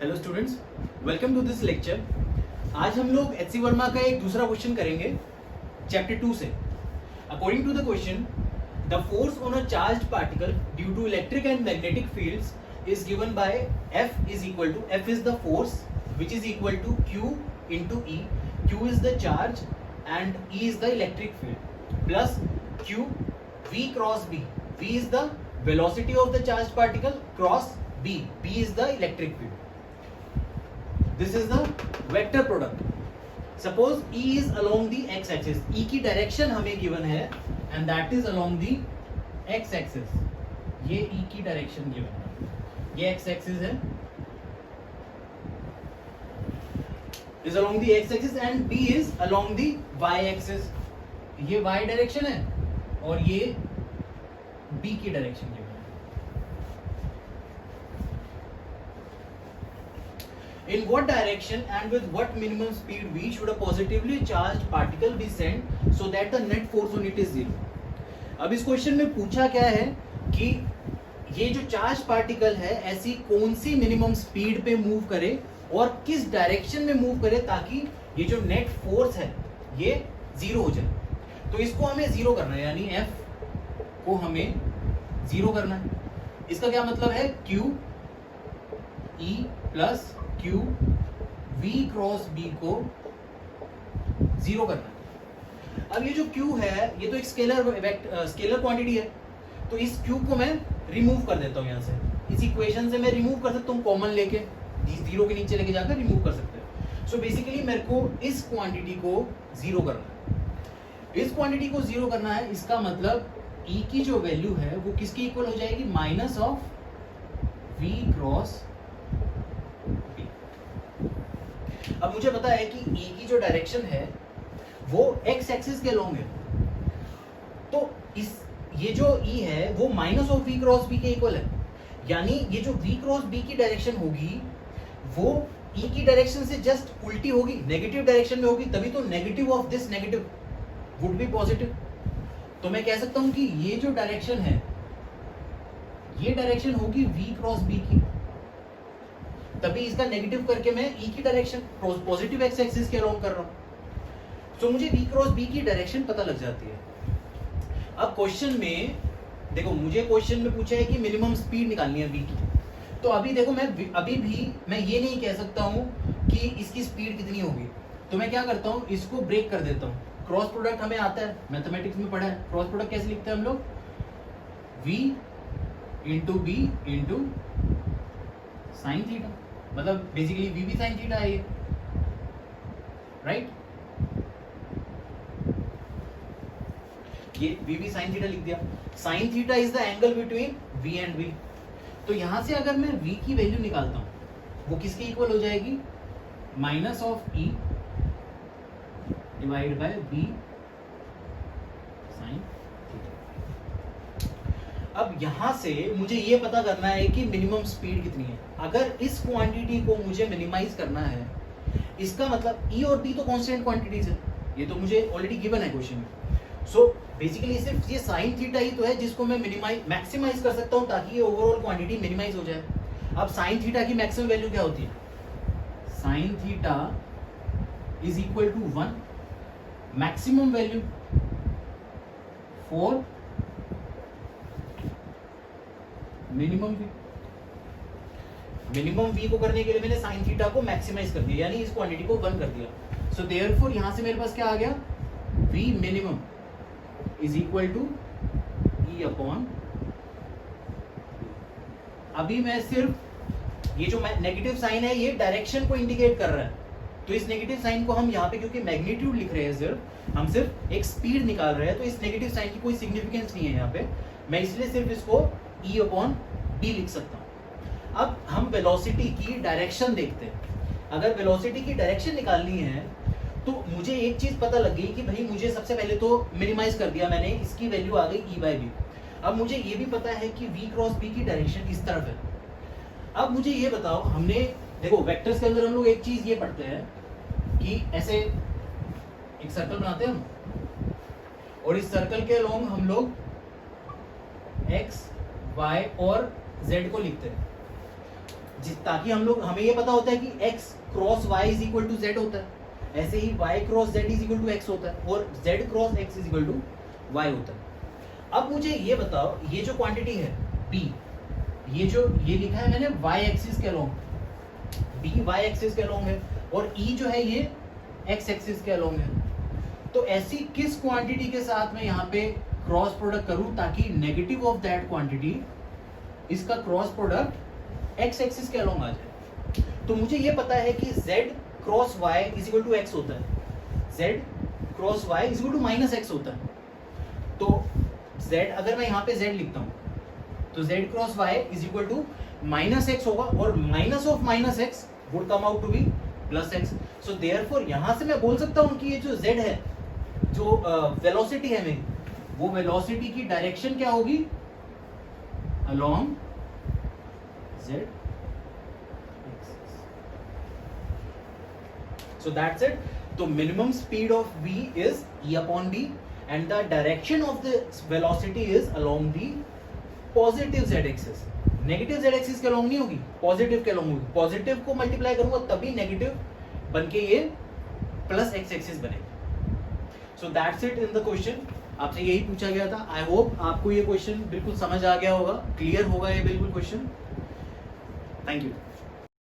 Hello students, welcome to this lecture. आज हम लोग एच सी वर्मा का एक दूसरा क्वेश्चन करेंगे चैप्टर 2 से। According to the question, the force on a charged particle due to electric and magnetic fields is given by F is the force which is equal to Q into E। Q is the charge and E is the electric field plus Q V cross B। V is the velocity of the charged particle cross B is the electric field. This is the vector product. Suppose E is along the x axis. E की direction हमें given है and that is along the x axis. ये E की direction given है, ये x axis है, is along the x axis and B is along the y axis. ये y direction है और ये B की डायरेक्शन गिवन है। In what direction and with what minimum speed v should a positively charged particle be sent so that the net force on it is zero? अब इस question में पूछा क्या है कि ये जो चार्ज पार्टिकल है ऐसी कौन सी मिनिमम स्पीड पे मूव करे और किस डायरेक्शन में मूव करे ताकि ये जो नेट फोर्स है ये जीरो हो जाए। तो इसको हमें जीरो करना है, यानी F को हमें जीरो करना है। इसका क्या मतलब है? Q E plus Q V cross B को जीरो करना है। अब ये जो Q है ये तो एक स्केलर क्वांटिटी है, तो इस Q को मैं रिमूव कर देता हूँ यहाँ से। इस इक्वेशन से मैं रिमूव कर सकता हूँ, कॉमन लेके जीरो के नीचे लेके जाकर रिमूव कर सकते हैं। सो बेसिकली मेरे को इस क्वांटिटी को जीरो करना है। इस क्वांटिटी को जीरो करना है, इसका मतलब E की जो वैल्यू है वो किसकी इक्वल हो जाएगी? Minus of V cross. अब मुझे पता है कि E की जो डायरेक्शन है वो x एक्सिस के अलोंग है, तो ये जो E है वो minus of V cross B के इक्वल है, यानी ये जो V क्रॉस B की डायरेक्शन होगी वो E की डायरेक्शन से जस्ट उल्टी होगी, नेगेटिव डायरेक्शन में होगी, तभी तो negative of this negative would be positive. तो मैं कह सकता हूं कि ये जो डायरेक्शन है ये डायरेक्शन होगी V क्रॉस B की, तभी इसका नेगेटिव करके मैं E की डायरेक्शन पॉजिटिव एक्स एक्सिस के अलोंग कर रहा हूं। तो मुझे V क्रॉस B की डायरेक्शन पता लग जाती है। अब क्वेश्चन में देखो, मुझे क्वेश्चन में पूछा है कि मिनिमम स्पीड निकालनी है V की, तो अभी देखो मैं अभी भी मैं ये नहीं कह सकता हूं कि इसकी स्पीड कितनी होगी। तो मैं क्या करता हूं, इसको ब्रेक कर देता हूं। क्रॉस प्रोडक्ट हमें आता है, मैथमेटिक्स में पढ़ा है। क्रॉस प्रोडक्ट कैसे लिखते हैं हम लोग? V into B into sine theta, मतलब बेसिकली V भी साइन थीटा है ये, राइट? ये V भी साइन थीटा लिख दिया। Sign theta is the angle between V and V। तो यहां से अगर मैं V की वैल्यू निकालता हूं वो किसके इक्वल हो जाएगी? Minus of E divide by V sine theta. अब यहां से मुझे ये पता करना है कि मिनिमम स्पीड कितनी है। अगर इस क्वांटिटी को मुझे मिनिमाइज करना है, इसका मतलब E और B तो कांस्टेंट क्वांटिटीज है, ये तो मुझे ऑलरेडी गिवन है क्वेश्चन में। सो बेसिकली सिर्फ ये साइन थीटा ही तो है जिसको मैं मैक्सिमाइज कर सकता हूं ताकि ये ओवरऑल क्वांटिटी मिनिमाइज हो जाए। अब साइन थीटा की मैक्सिमम वैल्यू क्या होती है? Sine theta is equal to 1, maximum value 4, minimum V। Minimum V को करने के लिए मैंने साइन थीटा को मैक्सिमाइज कर दिया, यानी इस क्वांटिटी को 1 कर दिया। सो देयरफॉर यहां से मेरे पास क्या आ गया? V minimum is equal to E upon. अभी मैं सिर्फ ये जो नेगेटिव साइन है ये डायरेक्शन को इंडिकेट कर रहा है, तो इस नेगेटिव साइन को हम यहाँ पे क्योंकि मैग्नीट्यूड लिख रहे हैं, हम सिर्फ एक स्पीड निकाल रहे हैं, तो इस नेगेटिव साइन की कोई सिग्निफिकेंस नहीं है यहाँ पे। मैं इसलिए सिर्फ इसको E अपॉन B लिख सकता हूँ। अब हम वेलोसिटी की डायरेक्शन देखते हैं। अगर वेलोसिटी की डायरेक्शन निकालनी है तो मुझे एक चीज पता लग गई कि भाई मुझे सबसे पहले तो मिनिमाइज कर दिया मैंने, इसकी वैल्यू आ गई E बाई B। अब मुझे ये भी पता है कि V क्रॉस B की डायरेक्शन इस तरफ है। अब मुझे ये बताओ, हमने देखो वेक्टर्स के अंदर हम लोग एक चीज ये पढ़ते हैं कि ऐसे एक सर्कल बनाते हैं हम, और इस सर्कल के अलोंग हम लोग x y और z को लिखते हैं। ताकि हमें ये पता होता है कि x cross y is equal to z होता है, ऐसे ही y cross z is equal to x होता है और z cross x is equal to y होता है। अब मुझे ये बताओ, ये जो क्वांटिटी है b, ये लिखा है मैंने y एक्सिस के अलोंग, b y एक्सिस के अलोंग है और e जो है ये x एक्सिस के अलोंग है। तो ऐसी किस क्वांटिटी के साथ मैं यहाँ पे क्रॉस प्रोडक्ट करूं ताकि नेगेटिव ऑफ दैट क्वांटिटी, इसका क्रॉस प्रोडक्ट x एक्सिस के अलोंग आ जाए। तो मुझे ये पता है कि z cross y is equal to x होता है, z cross y is equal to minus x होता है। तो z, अगर मैं यहाँ पे z लिखता हूँ तो z cross y is equal to minus x होगा और minus of minus x would come out to be plus x। So therefore यहाँ से मैं बोल सकता हूँ कि ये जो z है, जो वेलोसिटी है मेरी, वो वेलोसिटी की डायरेक्शन क्या होगी, along z axis. So that's it. तो minimum speed of v is e upon b and the direction of the velocity is along the positive z axis। Negative z axis के along नहीं होगी, positive के along होगी। Positive को multiply करूंगा तभी negative बन के ये प्लस x एक्सिस बनेगी। सो that's it in the question. आपसे यही पूछा गया था। आई होप आपको ये क्वेश्चन बिल्कुल समझ आ गया होगा, क्लियर होगा ये बिल्कुल क्वेश्चन। Thank you.